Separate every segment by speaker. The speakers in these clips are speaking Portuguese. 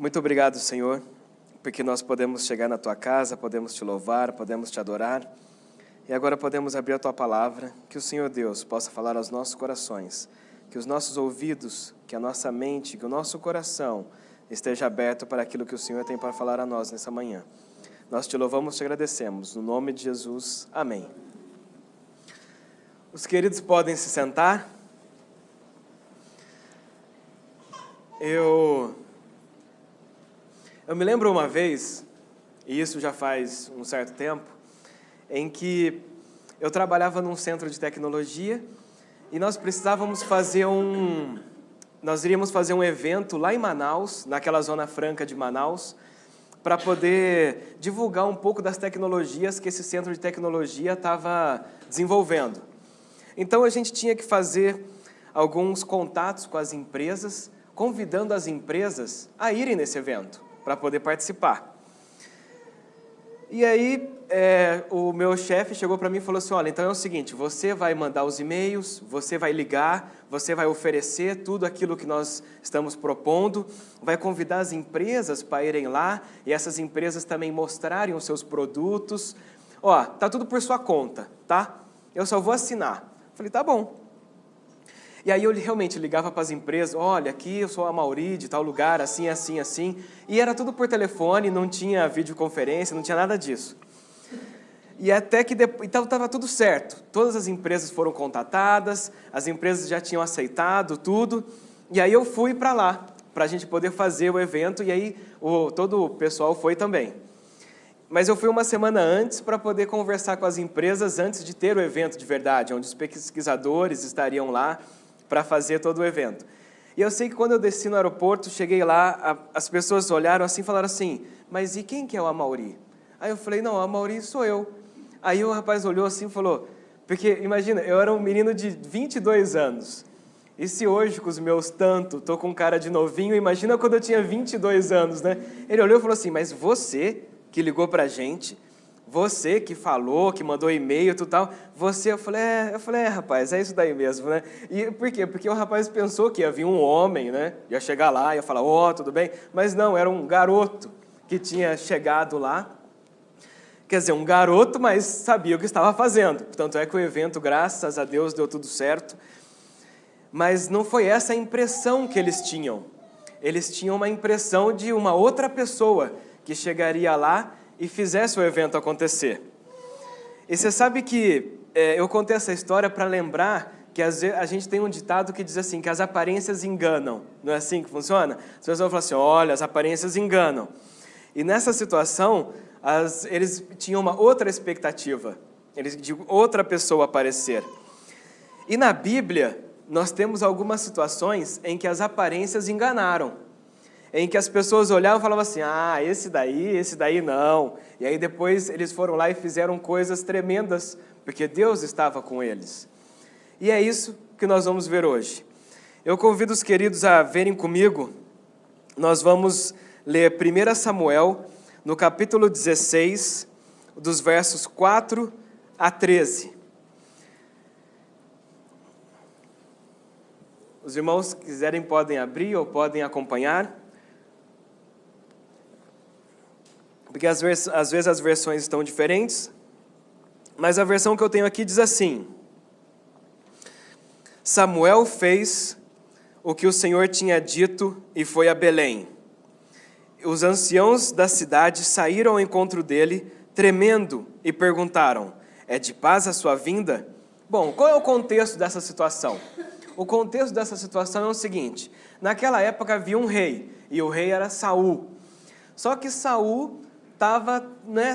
Speaker 1: Muito obrigado, Senhor, porque nós podemos chegar na Tua casa, podemos Te louvar, podemos Te adorar. E agora podemos abrir a Tua palavra, que o Senhor Deus possa falar aos nossos corações, que os nossos ouvidos, que a nossa mente, que o nosso coração esteja aberto para aquilo que o Senhor tem para falar a nós nessa manhã. Nós Te louvamos e Te agradecemos. No nome de Jesus, amém. Os queridos podem se sentar. Eu me lembro uma vez, e isso já faz um certo tempo, em que eu trabalhava num centro de tecnologia e nós iríamos fazer um evento lá em Manaus, naquela zona franca de Manaus, para poder divulgar um pouco das tecnologias que esse centro de tecnologia estava desenvolvendo. Então a gente tinha que fazer alguns contatos com as empresas, convidando as empresas a irem nesse evento, para poder participar. E aí, o meu chefe chegou para mim e falou assim, olha, então é o seguinte, você vai mandar os e-mails, você vai ligar, você vai oferecer tudo aquilo que nós estamos propondo, vai convidar as empresas para irem lá, e essas empresas também mostrarem os seus produtos. Ó, tá tudo por sua conta, tá? Eu só vou assinar. Falei, tá bom. E aí eu realmente ligava para as empresas, olha, aqui eu sou a Mauri, de tal lugar, assim, assim, assim. E era tudo por telefone, não tinha videoconferência, não tinha nada disso. E até que depois, então estava tudo certo. Todas as empresas foram contatadas, as empresas já tinham aceitado tudo. E aí eu fui para lá, para a gente poder fazer o evento, e aí todo o pessoal foi também. Mas eu fui uma semana antes para poder conversar com as empresas antes de ter o evento de verdade, onde os pesquisadores estariam lá para fazer todo o evento. E eu sei que quando eu desci no aeroporto, cheguei lá, as pessoas olharam assim e falaram assim, mas e quem que é o Amauri? Aí eu falei, não, o Amauri sou eu. Aí o rapaz olhou assim e falou, porque imagina, eu era um menino de 22 anos, e se hoje com os meus estou com cara de novinho, imagina quando eu tinha 22 anos, né? Ele olhou e falou assim, mas você que ligou para a gente, você que falou, que mandou e-mail e tudo tal, eu falei, rapaz, é isso daí mesmo, né? E por quê? Porque o rapaz pensou que ia vir um homem, né? Ia chegar lá, ia falar, tudo bem? Mas não, era um garoto que tinha chegado lá. Quer dizer, um garoto, mas sabia o que estava fazendo. Tanto é que o evento, graças a Deus, deu tudo certo. Mas não foi essa a impressão que eles tinham. Eles tinham uma impressão de uma outra pessoa que chegaria lá e fizesse o evento acontecer. E você sabe que eu contei essa história para lembrar que às vezes a gente tem um ditado que diz assim, que as aparências enganam. Não é assim que funciona? As pessoas falam assim, olha, as aparências enganam. E nessa situação, eles tinham uma outra expectativa, de outra pessoa aparecer. E na Bíblia, nós temos algumas situações em que as aparências enganaram. Em que as pessoas olhavam e falavam assim, esse daí não. E aí depois eles foram lá e fizeram coisas tremendas, porque Deus estava com eles. E é isso que nós vamos ver hoje. Eu convido os queridos a verem comigo, nós vamos ler 1 Samuel, no capítulo 16, dos versos 4 a 13. Os irmãos que quiserem podem abrir ou podem acompanhar. Porque às vezes as versões estão diferentes, mas a versão que eu tenho aqui diz assim, Samuel fez o que o Senhor tinha dito e foi a Belém. Os anciãos da cidade saíram ao encontro dele, tremendo, e perguntaram, é de paz a sua vinda? Bom, qual é o contexto dessa situação? O contexto dessa situação é o seguinte, naquela época havia um rei, e o rei era Saul. Só que Saul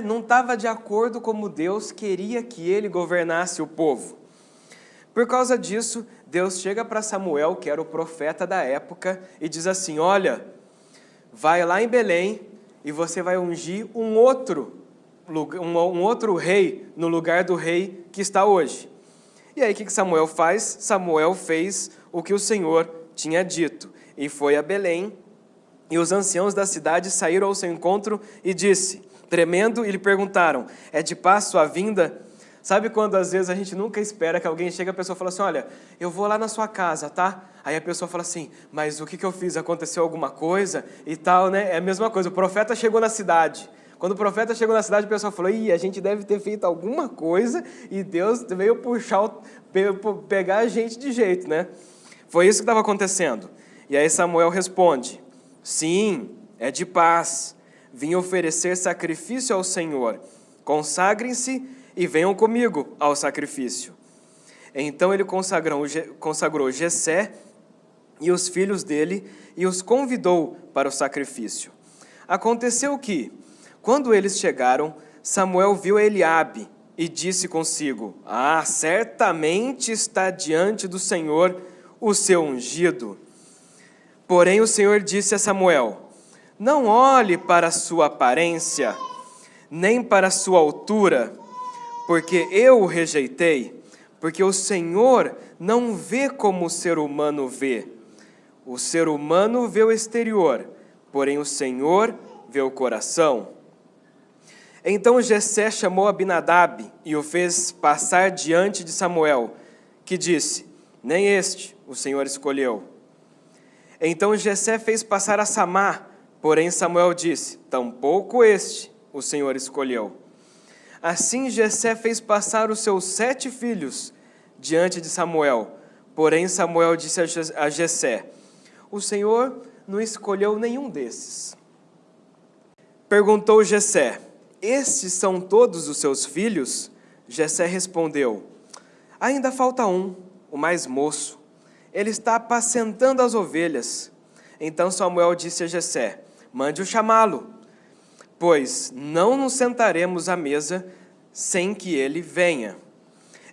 Speaker 1: não estava de acordo como Deus queria que ele governasse o povo. Por causa disso, Deus chega para Samuel, que era o profeta da época, e diz assim, olha, vai lá em Belém e você vai ungir um outro rei no lugar do rei que está hoje. E aí o que Samuel faz? Samuel fez o que o Senhor tinha dito, e foi a Belém. E os anciãos da cidade saíram ao seu encontro e tremendo, e lhe perguntaram, é de paz sua vinda? Sabe quando às vezes a gente nunca espera que alguém chegue e a pessoa fala assim, olha, eu vou lá na sua casa, tá? Aí a pessoa fala assim, mas o que eu fiz? Aconteceu alguma coisa e tal, né? É a mesma coisa, o profeta chegou na cidade. Quando o profeta chegou na cidade, o pessoal falou, a gente deve ter feito alguma coisa e Deus veio pegar a gente de jeito, né? Foi isso que estava acontecendo. E aí Samuel responde, sim, é de paz, vim oferecer sacrifício ao Senhor, consagrem-se e venham comigo ao sacrifício. Então ele consagrou Jessé e os filhos dele e os convidou para o sacrifício. Aconteceu que, quando eles chegaram, Samuel viu Eliabe e disse consigo, certamente está diante do Senhor o seu ungido. Porém o Senhor disse a Samuel, não olhe para a sua aparência, nem para a sua altura, porque eu o rejeitei, porque o Senhor não vê como o ser humano vê. O ser humano vê o exterior, porém o Senhor vê o coração. Então Jessé chamou Abinadab e o fez passar diante de Samuel, que disse, nem este o Senhor escolheu. Então Jessé fez passar a Samá, porém Samuel disse, tampouco este o Senhor escolheu. Assim Jessé fez passar os seus 7 filhos diante de Samuel. Porém Samuel disse a Jessé, o Senhor não escolheu nenhum desses. Perguntou Jessé, estes são todos os seus filhos? Jessé respondeu, ainda falta um, o mais moço. Ele está apacentando as ovelhas. Então Samuel disse a Jessé, mande-o chamá-lo, pois não nos sentaremos à mesa sem que ele venha.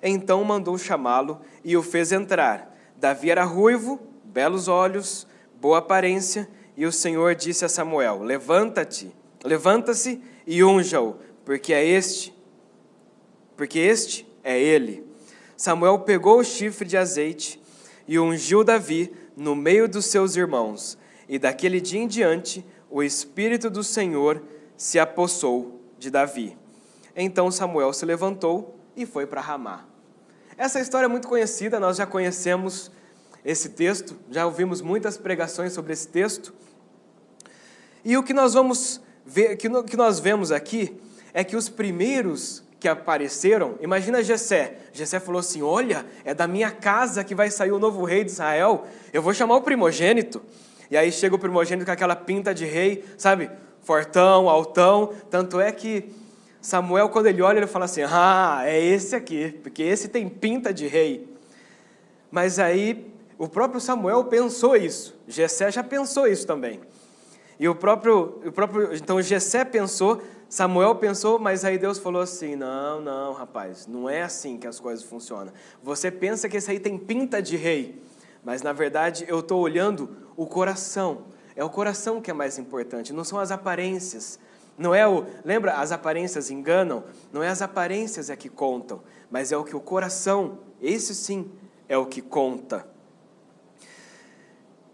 Speaker 1: Então mandou chamá-lo e o fez entrar. Davi era ruivo, belos olhos, boa aparência, e o Senhor disse a Samuel, levanta-se e unja-o, porque este é ele. Samuel pegou o chifre de azeite e ungiu Davi no meio dos seus irmãos, e daquele dia em diante o Espírito do Senhor se apossou de Davi. Então Samuel se levantou e foi para Ramá. Essa história é muito conhecida, nós já conhecemos esse texto, já ouvimos muitas pregações sobre esse texto. E o que nós vamos ver, que nós vemos aqui, é que os primeiros que apareceram, imagina Jessé. Jessé falou assim, olha, é da minha casa que vai sair o novo rei de Israel, eu vou chamar o primogênito. E aí chega o primogênito com aquela pinta de rei, sabe, fortão, altão, tanto é que Samuel, quando ele olha, ele fala assim, é esse aqui, porque esse tem pinta de rei. Mas aí, o próprio Samuel pensou isso, Jessé já pensou isso também. E então Jessé pensou, Samuel pensou, mas aí Deus falou assim, não, rapaz, não é assim que as coisas funcionam. Você pensa que esse aí tem pinta de rei, mas na verdade eu estou olhando o coração. É o coração que é mais importante, não são as aparências. Não é lembra, as aparências enganam, não é as aparências que contam, mas é o que o coração, esse sim, é o que conta.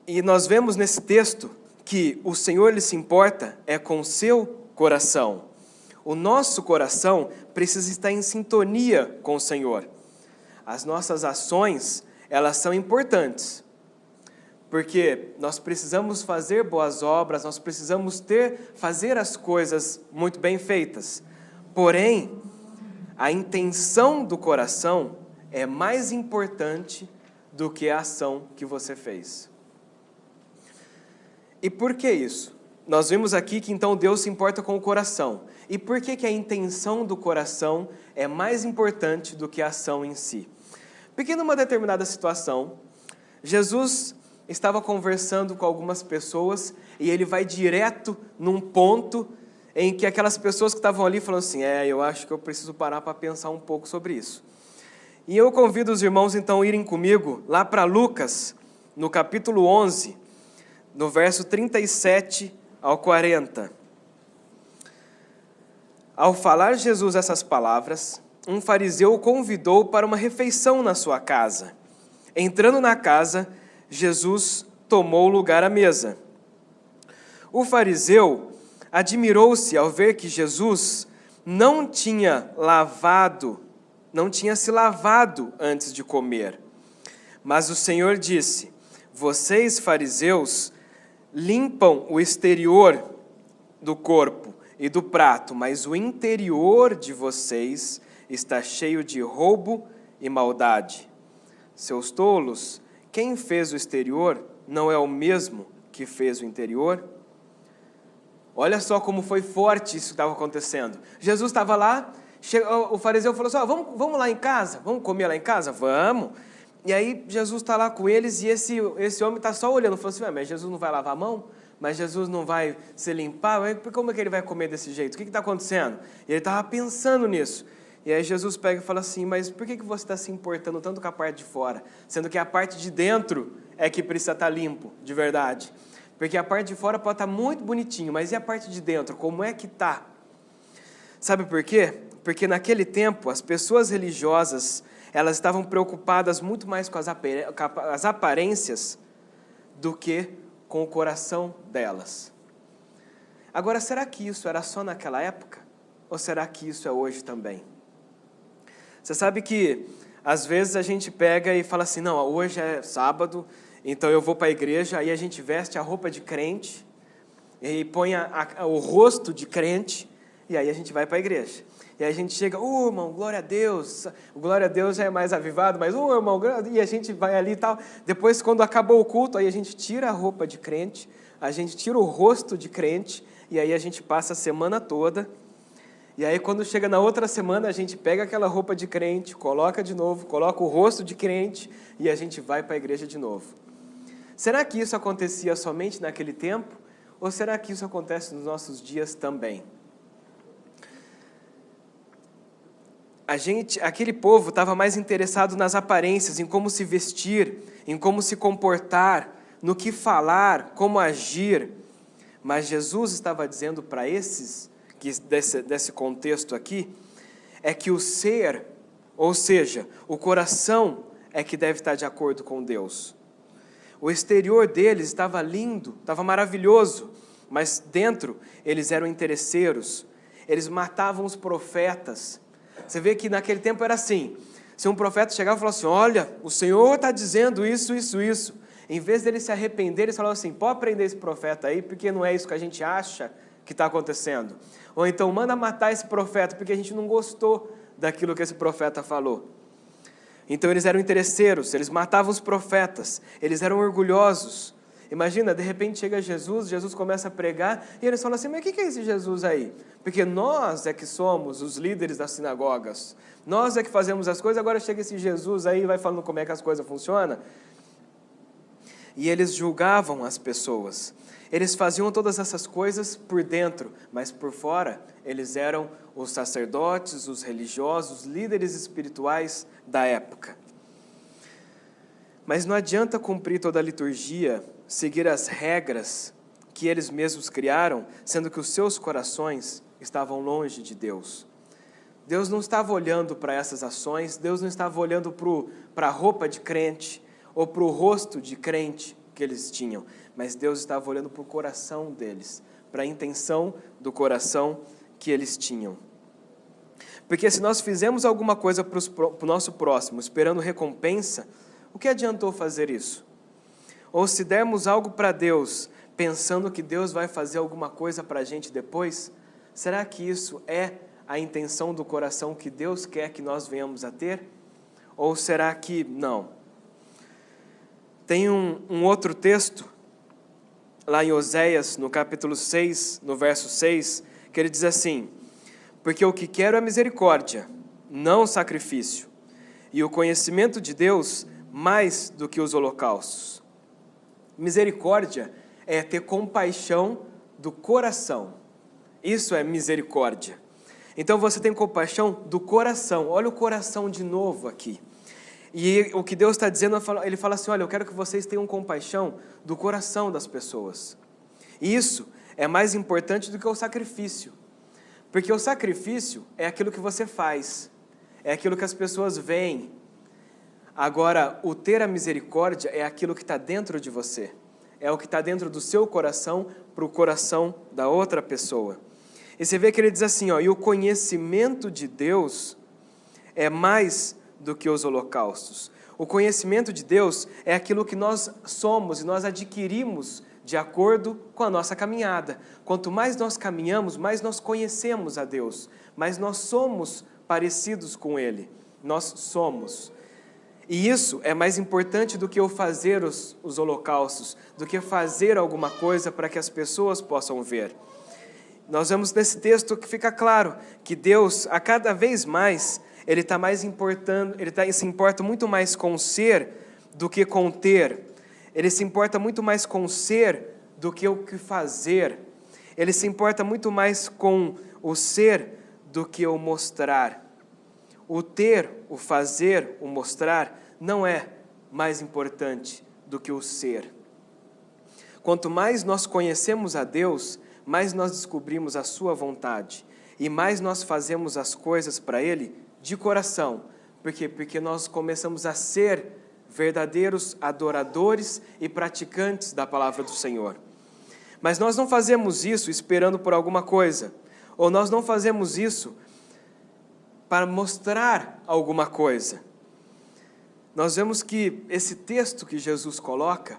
Speaker 1: E nós vemos nesse texto que o Senhor ele se importa com o seu coração. O nosso coração precisa estar em sintonia com o Senhor. As nossas ações, elas são importantes, porque nós precisamos fazer boas obras, nós precisamos fazer as coisas muito bem feitas. Porém, a intenção do coração é mais importante do que a ação que você fez. E por que isso? Nós vimos aqui que então Deus se importa com o coração. E por que a intenção do coração é mais importante do que a ação em si? Porque numa determinada situação, Jesus estava conversando com algumas pessoas e ele vai direto num ponto em que aquelas pessoas que estavam ali falam assim, eu acho que eu preciso parar para pensar um pouco sobre isso. E eu convido os irmãos então a irem comigo lá para Lucas, no capítulo 11, no verso 37 ao 40. Ao falar Jesus essas palavras, um fariseu o convidou para uma refeição na sua casa. Entrando na casa, Jesus tomou lugar à mesa. O fariseu admirou-se ao ver que Jesus não tinha lavado não tinha se lavado antes de comer. Mas o Senhor disse: vocês, fariseus, limpam o exterior do corpo e do prato, mas o interior de vocês está cheio de roubo e maldade. Seus tolos, quem fez o exterior não é o mesmo que fez o interior? Olha só como foi forte isso que estava acontecendo. Jesus estava lá, o fariseu falou assim: vamos lá em casa, vamos comer lá em casa? Vamos. E aí Jesus está lá com eles e esse homem está só olhando, falou assim: mas Jesus não vai lavar a mão? Mas Jesus não vai se limpar? Como é que ele vai comer desse jeito? O que está acontecendo? E ele estava pensando nisso. E aí Jesus pega e fala assim: mas por que você está se importando tanto com a parte de fora? Sendo que a parte de dentro é que precisa estar limpo, de verdade. Porque a parte de fora pode estar muito bonitinho, mas e a parte de dentro? Como é que está? Sabe por quê? Porque naquele tempo as pessoas religiosas, elas estavam preocupadas muito mais com as aparências do que com o coração delas. Agora, será que isso era só naquela época? Ou será que isso é hoje também? Você sabe que, às vezes, a gente pega e fala assim: não, hoje é sábado, então eu vou para a igreja, aí a gente veste a roupa de crente, e põe o rosto de crente, e aí a gente vai para a igreja. E aí a gente chega: irmão, glória a Deus. O glória a Deus já é mais avivado, mas, irmão, e a gente vai ali e tal. Depois, quando acabou o culto, aí a gente tira a roupa de crente, a gente tira o rosto de crente, e aí a gente passa a semana toda. E aí, quando chega na outra semana, a gente pega aquela roupa de crente, coloca de novo, coloca o rosto de crente, e a gente vai para a igreja de novo. Será que isso acontecia somente naquele tempo? Ou será que isso acontece nos nossos dias também? Aquele povo estava mais interessado nas aparências, em como se vestir, em como se comportar, no que falar, como agir. Mas Jesus estava dizendo para esses, desse contexto aqui, é que o ser, ou seja, o coração, é que deve estar de acordo com Deus. O exterior deles estava lindo, estava maravilhoso, mas dentro eles eram interesseiros, eles matavam os profetas. Você vê que naquele tempo era assim: se um profeta chegava e falava assim: olha, o Senhor está dizendo isso, isso, isso, em vez deles se arrepender, eles falavam assim: pode prender esse profeta aí, porque não é isso que a gente acha que está acontecendo. Ou então, manda matar esse profeta, porque a gente não gostou daquilo que esse profeta falou. Então eles eram interesseiros, eles matavam os profetas, eles eram orgulhosos. Imagina, de repente chega Jesus começa a pregar, e eles falam assim: mas o que é esse Jesus aí? Porque nós é que somos os líderes das sinagogas, nós é que fazemos as coisas, agora chega esse Jesus aí e vai falando como é que as coisas funcionam. E eles julgavam as pessoas, eles faziam todas essas coisas por dentro, mas por fora eles eram os sacerdotes, os religiosos, os líderes espirituais da época. Mas não adianta cumprir toda a liturgia, seguir as regras que eles mesmos criaram, sendo que os seus corações estavam longe de Deus. Deus não estava olhando para essas ações, Deus não estava olhando para a roupa de crente, ou para o rosto de crente que eles tinham, mas Deus estava olhando para o coração deles, para a intenção do coração que eles tinham. Porque se nós fizemos alguma coisa para o nosso próximo, esperando recompensa, o que adiantou fazer isso? Ou se dermos algo para Deus, pensando que Deus vai fazer alguma coisa para a gente depois, será que isso é a intenção do coração que Deus quer que nós venhamos a ter? Ou será que não? Tem um outro texto, lá em Oséias, no capítulo 6, no verso 6, que ele diz assim: porque o que quero é misericórdia, não sacrifício, e o conhecimento de Deus mais do que os holocaustos. Misericórdia é ter compaixão do coração. Isso é misericórdia. Então você tem compaixão do coração. Olha o coração de novo aqui. E o que Deus está dizendo, Ele fala assim: olha, eu quero que vocês tenham compaixão do coração das pessoas. E isso é mais importante do que o sacrifício. Porque o sacrifício é aquilo que você faz, é aquilo que as pessoas veem. Agora, o ter a misericórdia é aquilo que está dentro de você, é o que está dentro do seu coração para o coração da outra pessoa. E você vê que ele diz assim, ó: e o conhecimento de Deus é mais do que os holocaustos. O conhecimento de Deus é aquilo que nós somos e nós adquirimos de acordo com a nossa caminhada. Quanto mais nós caminhamos, mais nós conhecemos a Deus, mais nós somos parecidos com Ele. Nós somos. E isso é mais importante do que eu fazer os holocaustos, do que fazer alguma coisa para que as pessoas possam ver. Nós vemos nesse texto que fica claro que Deus, a cada vez mais, Ele se importa muito mais com o ser do que com o ter. Ele se importa muito mais com o ser do que o que fazer. Ele se importa muito mais com o ser do que o mostrar. O ter, o fazer, o mostrar, não é mais importante do que o ser. Quanto mais nós conhecemos a Deus, mais nós descobrimos a sua vontade e mais nós fazemos as coisas para Ele de coração. Por quê? Porque nós começamos a ser verdadeiros adoradores e praticantes da palavra do Senhor. Mas nós não fazemos isso esperando por alguma coisa, ou nós não fazemos isso para mostrar alguma coisa. Nós vemos que esse texto que Jesus coloca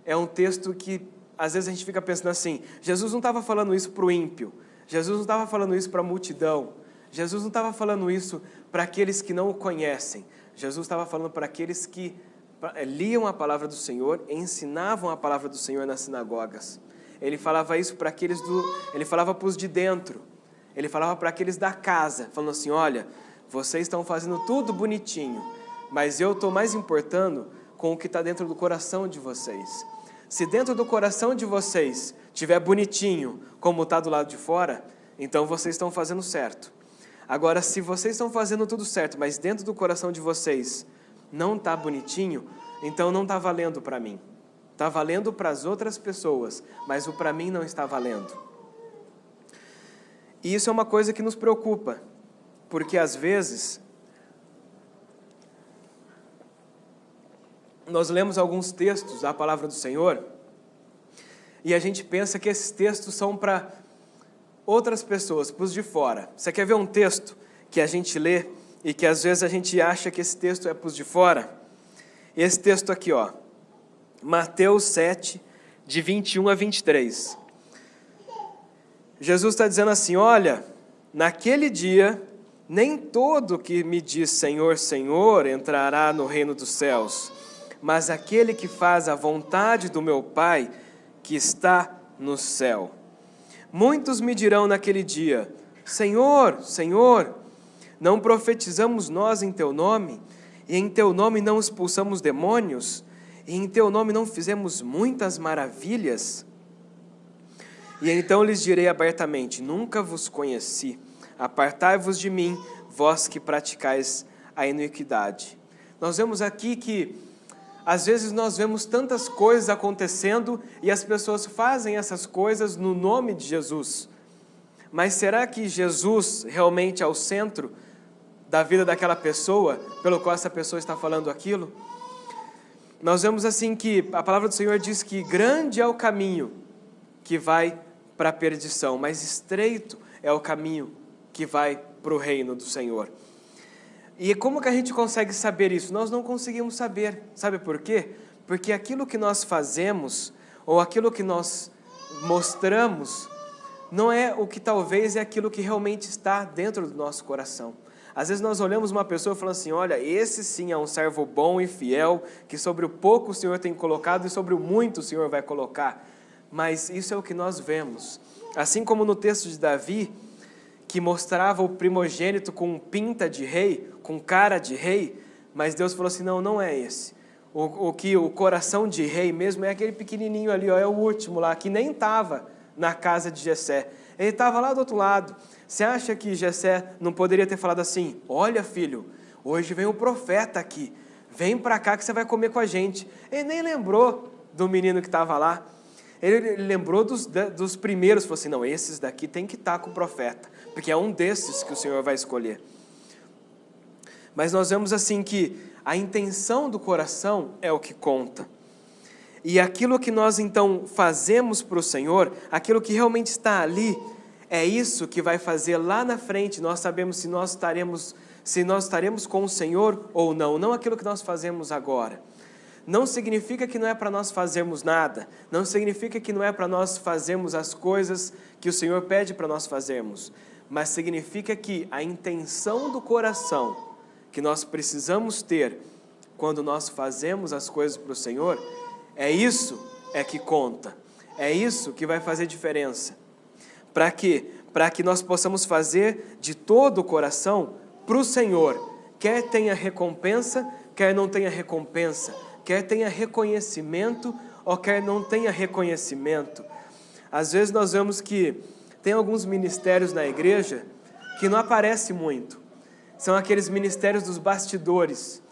Speaker 1: é um texto que às vezes a gente fica pensando assim, Jesus não estava falando isso para o ímpio, Jesus não estava falando isso para a multidão, Jesus não estava falando isso para aqueles que não o conhecem, Jesus estava falando para aqueles que liam a palavra do Senhor, ensinavam a palavra do Senhor nas sinagogas. Ele falava isso para ele falava para os de dentro, ele falava para aqueles da casa, falando assim, olha, vocês estão fazendo tudo bonitinho, mas eu estou mais importando com o que está dentro do coração de vocês. Se dentro do coração de vocês estiver bonitinho, como está do lado de fora, então vocês estão fazendo certo. Agora, se vocês estão fazendo tudo certo, mas dentro do coração de vocês não está bonitinho, então não está valendo para mim. Está valendo para as outras pessoas, mas o para mim não está valendo. E isso é uma coisa que nos preocupa, porque às vezes nós lemos alguns textos da palavra do Senhor e a gente pensa que esses textos são para outras pessoas, para os de fora. Você quer ver um texto que a gente lê e que às vezes a gente acha que esse texto é para os de fora? Esse texto aqui, ó, Mateus 7, de 21 a 23. Jesus está dizendo assim, olha, naquele dia, nem todo que me diz Senhor, Senhor, entrará no reino dos céus, mas aquele que faz a vontade do meu Pai, que está no céu. Muitos me dirão naquele dia, Senhor, Senhor, não profetizamos nós em Teu nome, e em Teu nome não expulsamos demônios, e em Teu nome não fizemos muitas maravilhas? E então lhes direi abertamente, nunca vos conheci, apartai-vos de mim, vós que praticais a iniquidade. Nós vemos aqui que, às vezes nós vemos tantas coisas acontecendo e as pessoas fazem essas coisas no nome de Jesus. Mas será que Jesus realmente é o centro da vida daquela pessoa, pelo qual essa pessoa está falando aquilo? Nós vemos assim que a palavra do Senhor diz que grande é o caminho que vai para a perdição, mas estreito é o caminho que vai para o reino do Senhor. E como que a gente consegue saber isso? Nós não conseguimos saber. Sabe por quê? Porque aquilo que nós fazemos, ou aquilo que nós mostramos, não é o que talvez é aquilo que realmente está dentro do nosso coração. Às vezes nós olhamos uma pessoa e falamos assim, olha, esse sim é um servo bom e fiel, que sobre o pouco o Senhor tem colocado e sobre o muito o Senhor vai colocar. Mas isso é o que nós vemos. Assim como no texto de Davi, que mostrava o primogênito com pinta de rei, com cara de rei, mas Deus falou assim, não, não é esse. O coração de rei mesmo é aquele pequenininho ali, ó, é o último lá, que nem estava na casa de Jessé. Ele estava lá do outro lado. Você acha que Jessé não poderia ter falado assim, olha filho, hoje vem o profeta aqui, vem para cá que você vai comer com a gente. Ele nem lembrou do menino que estava lá. Ele lembrou dos primeiros, falou assim, não, esses daqui tem que estar com o profeta, porque é um desses que o Senhor vai escolher. Mas nós vemos assim que a intenção do coração é o que conta. E aquilo que nós então fazemos para o Senhor, aquilo que realmente está ali, É isso que vai fazer lá na frente nós sabemos se nós estaremos com o Senhor ou não, não aquilo que nós fazemos agora. Não significa que não é para nós fazermos nada, não significa que não é para nós fazermos as coisas que o Senhor pede para nós fazermos, mas significa que a intenção do coração que nós precisamos ter quando nós fazemos as coisas para o Senhor, isso que conta, é isso que vai fazer diferença. Para quê? Para que nós possamos fazer de todo o coração para o Senhor, quer tenha recompensa, quer não tenha recompensa, quer tenha reconhecimento ou quer não tenha reconhecimento. Às vezes nós vemos que tem alguns ministérios na igreja que não aparecem muito. São aqueles ministérios dos bastidores,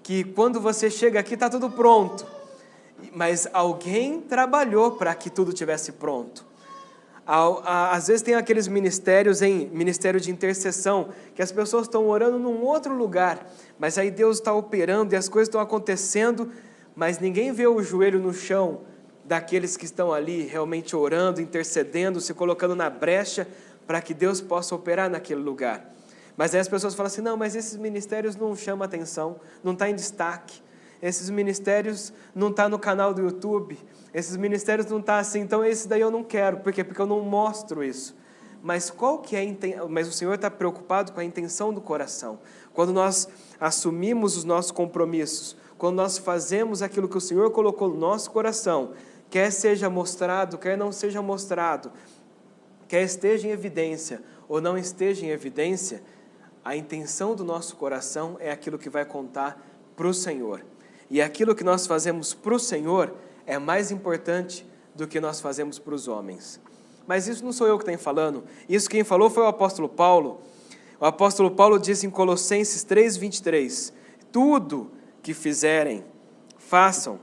Speaker 1: que quando você chega aqui está tudo pronto, mas alguém trabalhou para que tudo tivesse pronto. Às vezes tem aqueles ministérios ministério de intercessão, que as pessoas estão orando num outro lugar, mas aí Deus está operando e as coisas estão acontecendo, mas ninguém vê o joelho no chão daqueles que estão ali realmente orando, intercedendo, se colocando na brecha para que Deus possa operar naquele lugar. Mas aí as pessoas falam assim, não, mas esses ministérios não chamam atenção, não está em destaque, esses ministérios não estão no canal do YouTube, esses ministérios não estão assim, então esse daí eu não quero, por quê? Porque eu não mostro isso. Mas mas o Senhor está preocupado com a intenção do coração. Quando nós assumimos os nossos compromissos, quando nós fazemos aquilo que o Senhor colocou no nosso coração, quer seja mostrado, quer não seja mostrado, quer esteja em evidência ou não esteja em evidência, a intenção do nosso coração é aquilo que vai contar para o Senhor. E aquilo que nós fazemos para o Senhor é mais importante do que nós fazemos para os homens. Mas isso não sou eu que estou falando, isso quem falou foi o apóstolo Paulo. O apóstolo Paulo diz em Colossenses 3:23, tudo que fizerem, façam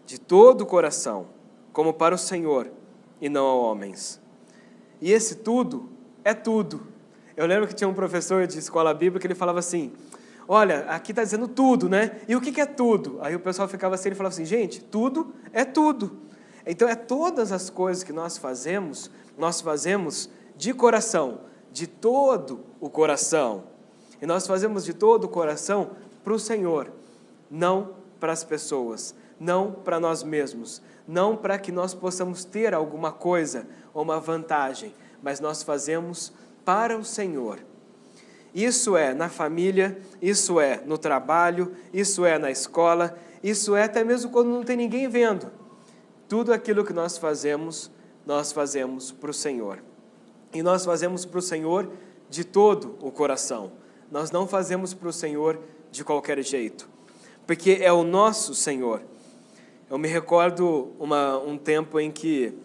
Speaker 1: de todo o coração, como para o Senhor e não a homens. E esse tudo é tudo. Eu lembro que tinha um professor de escola bíblica que ele falava assim, olha, aqui está dizendo tudo, né? E o que é tudo? Aí o pessoal ficava assim, ele falava assim, gente, tudo é tudo. Então é todas as coisas que nós fazemos de coração, de todo o coração. E nós fazemos de todo o coração para o Senhor, não para as pessoas, não para nós mesmos, não para que nós possamos ter alguma coisa ou uma vantagem, mas nós fazemos para o Senhor. Isso é na família, isso é no trabalho, isso é na escola, isso é até mesmo quando não tem ninguém vendo. Tudo aquilo que nós fazemos para o Senhor. E nós fazemos para o Senhor de todo o coração. Nós não fazemos para o Senhor de qualquer jeito, porque é o nosso Senhor. Eu me recordo um tempo em que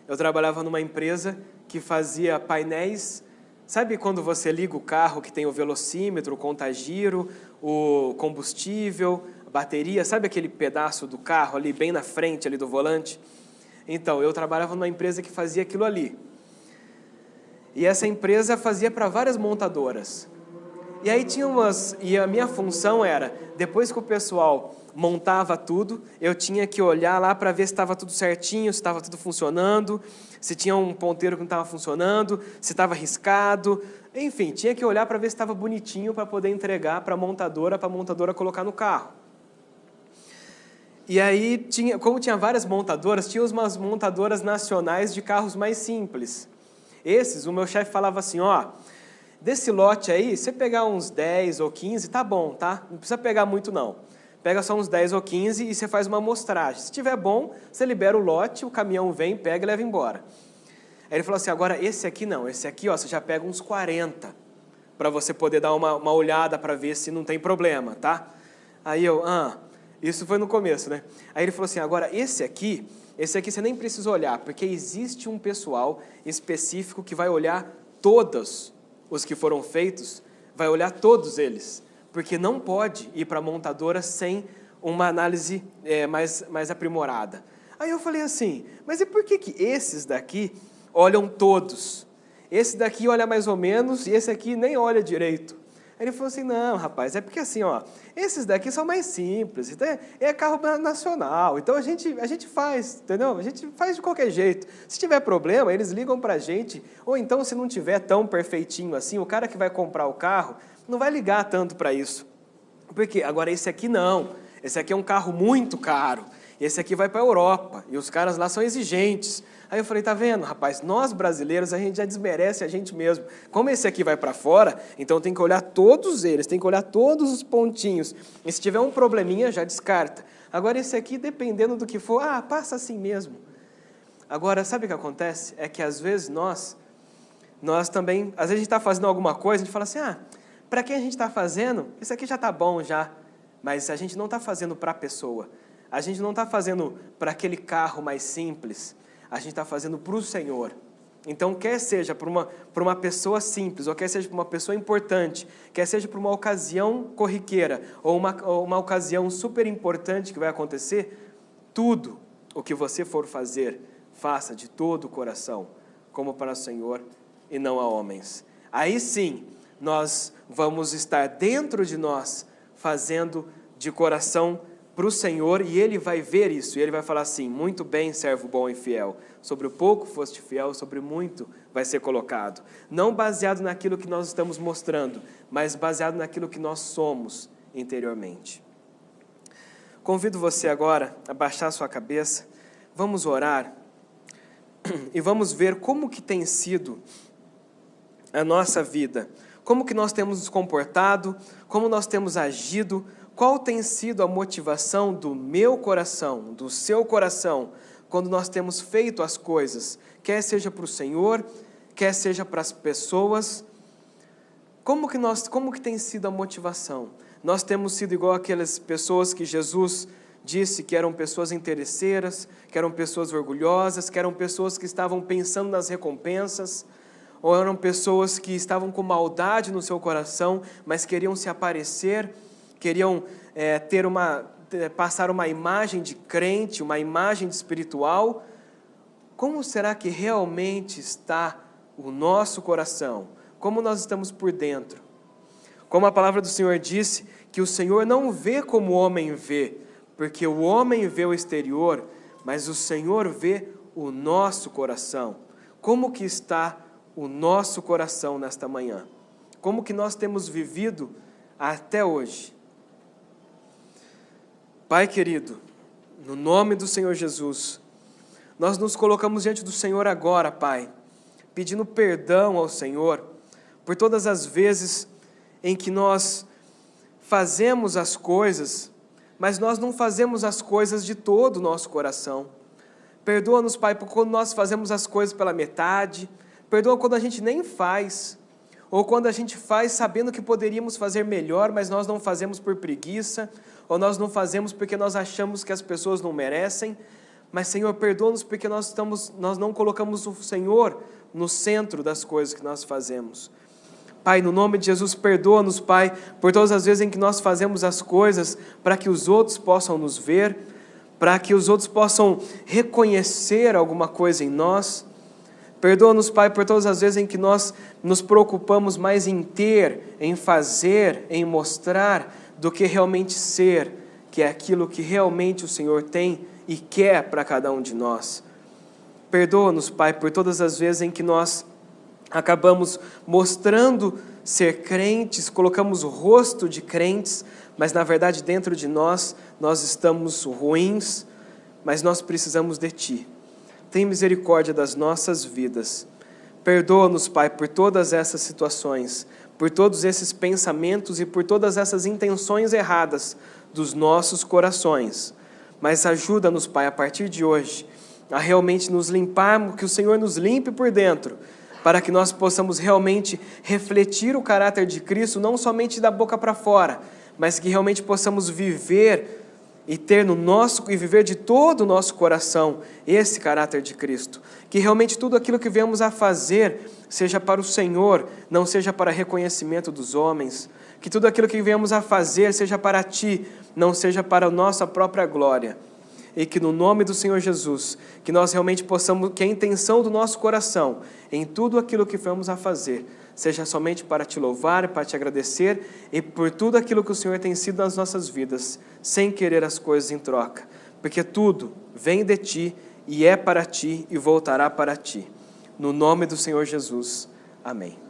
Speaker 1: eu trabalhava numa empresa que fazia painéis. Sabe quando você liga o carro que tem o velocímetro, o contagiro, o combustível, a bateria, sabe aquele pedaço do carro ali bem na frente ali do volante? Então, eu trabalhava numa empresa que fazia aquilo ali. E essa empresa fazia para várias montadoras. E aí e a minha função era, depois que o pessoal montava tudo, eu tinha que olhar lá para ver se estava tudo certinho, se estava tudo funcionando, se tinha um ponteiro que não estava funcionando, se estava riscado, enfim, tinha que olhar para ver se estava bonitinho para poder entregar para a montadora colocar no carro. E aí, como tinha várias montadoras, tinha umas montadoras nacionais de carros mais simples. Esses, o meu chefe falava assim, ó, desse lote aí, você pegar uns 10 ou 15, tá bom, tá? Não precisa pegar muito não. Pega só uns 10 ou 15 e você faz uma amostragem. Se estiver bom, você libera o lote, o caminhão vem, pega e leva embora. Aí ele falou assim, agora esse aqui não, esse aqui ó, você já pega uns 40, para você poder dar uma olhada para ver se não tem problema, tá? Aí eu, isso foi no começo, né? Aí ele falou assim, agora esse aqui você nem precisa olhar, porque existe um pessoal específico que vai olhar todos os que foram feitos, vai olhar todos eles, porque não pode ir para a montadora sem uma análise mais aprimorada. Aí eu falei assim, mas e por que esses daqui olham todos? Esse daqui olha mais ou menos e esse aqui nem olha direito. Aí ele falou assim, não, rapaz, é porque assim, ó, esses daqui são mais simples, então é carro nacional, então a gente faz, entendeu? A gente faz de qualquer jeito. Se tiver problema, eles ligam para a gente, ou então se não tiver tão perfeitinho assim, o cara que vai comprar o carro não vai ligar tanto para isso. Porque agora esse aqui não, esse aqui é um carro muito caro, esse aqui vai para a Europa, e os caras lá são exigentes. Aí eu falei, tá vendo, rapaz, nós brasileiros, a gente já desmerece a gente mesmo. Como esse aqui vai para fora, então tem que olhar todos eles, tem que olhar todos os pontinhos. E se tiver um probleminha, já descarta. Agora esse aqui, dependendo do que for, passa assim mesmo. Agora, sabe o que acontece? É que às vezes nós também, às vezes a gente está fazendo alguma coisa, a gente fala assim, para quem a gente está fazendo, isso aqui já está bom já. Mas a gente não está fazendo para a pessoa. A gente não está fazendo para aquele carro mais simples. A gente está fazendo para o Senhor. Então, quer seja para uma pessoa simples, ou quer seja para uma pessoa importante, quer seja para uma ocasião corriqueira, ou uma ocasião super importante que vai acontecer, tudo o que você for fazer, faça de todo o coração, como para o Senhor e não a homens. Aí sim, nós vamos estar dentro de nós, fazendo de coração para o Senhor, e Ele vai ver isso, e Ele vai falar assim, muito bem, servo bom e fiel, sobre o pouco foste fiel, sobre muito vai ser colocado. Não baseado naquilo que nós estamos mostrando, mas baseado naquilo que nós somos interiormente. Convido você agora a baixar sua cabeça, vamos orar, e vamos ver como que tem sido a nossa vida, como que nós temos nos comportado, como nós temos agido, qual tem sido a motivação do meu coração, do seu coração, quando nós temos feito as coisas, quer seja para o Senhor, quer seja para as pessoas, como que tem sido a motivação? Nós temos sido igual aquelas pessoas que Jesus disse que eram pessoas interesseiras, que eram pessoas orgulhosas, que eram pessoas que estavam pensando nas recompensas, ou eram pessoas que estavam com maldade no seu coração, mas queriam se aparecer, queriam passar uma imagem de crente, uma imagem de espiritual. Como será que realmente está o nosso coração? Como nós estamos por dentro? Como a palavra do Senhor disse, que o Senhor não vê como o homem vê, porque o homem vê o exterior, mas o Senhor vê o nosso coração. Como que está o nosso coração nesta manhã? Como que nós temos vivido até hoje? Pai querido, no nome do Senhor Jesus, nós nos colocamos diante do Senhor agora, Pai, pedindo perdão ao Senhor por todas as vezes em que nós fazemos as coisas, mas nós não fazemos as coisas de todo o nosso coração. Perdoa-nos, Pai, por quando nós fazemos as coisas pela metade, perdoa quando a gente nem faz, ou quando a gente faz sabendo que poderíamos fazer melhor, mas nós não fazemos por preguiça, ou nós não fazemos porque nós achamos que as pessoas não merecem. Mas, Senhor, perdoa-nos porque nós não colocamos o Senhor no centro das coisas que nós fazemos. Pai, no nome de Jesus, perdoa-nos, Pai, por todas as vezes em que nós fazemos as coisas para que os outros possam nos ver, para que os outros possam reconhecer alguma coisa em nós. Perdoa-nos, Pai, por todas as vezes em que nós nos preocupamos mais em ter, em fazer, em mostrar, do que realmente ser, que é aquilo que realmente o Senhor tem e quer para cada um de nós. Perdoa-nos, Pai, por todas as vezes em que nós acabamos mostrando ser crentes, colocamos o rosto de crentes, mas na verdade dentro de nós estamos ruins, mas nós precisamos de Ti. Tem misericórdia das nossas vidas. Perdoa-nos, Pai, por todas essas situações, por todos esses pensamentos e por todas essas intenções erradas dos nossos corações. Mas ajuda-nos, Pai, a partir de hoje, a realmente nos limparmos, que o Senhor nos limpe por dentro, para que nós possamos realmente refletir o caráter de Cristo, não somente da boca para fora, mas que realmente possamos viver e viver de todo o nosso coração esse caráter de Cristo. Que realmente tudo aquilo que viemos a fazer seja para o Senhor, não seja para reconhecimento dos homens. Que tudo aquilo que viemos a fazer seja para Ti, não seja para a nossa própria glória. e que no nome do Senhor Jesus, que nós realmente possamos, que a intenção do nosso coração, em tudo aquilo que vamos a fazer, seja somente para te louvar, para te agradecer e por tudo aquilo que o Senhor tem sido nas nossas vidas, sem querer as coisas em troca, porque tudo vem de Ti e é para Ti e voltará para Ti. No nome do Senhor Jesus. Amém.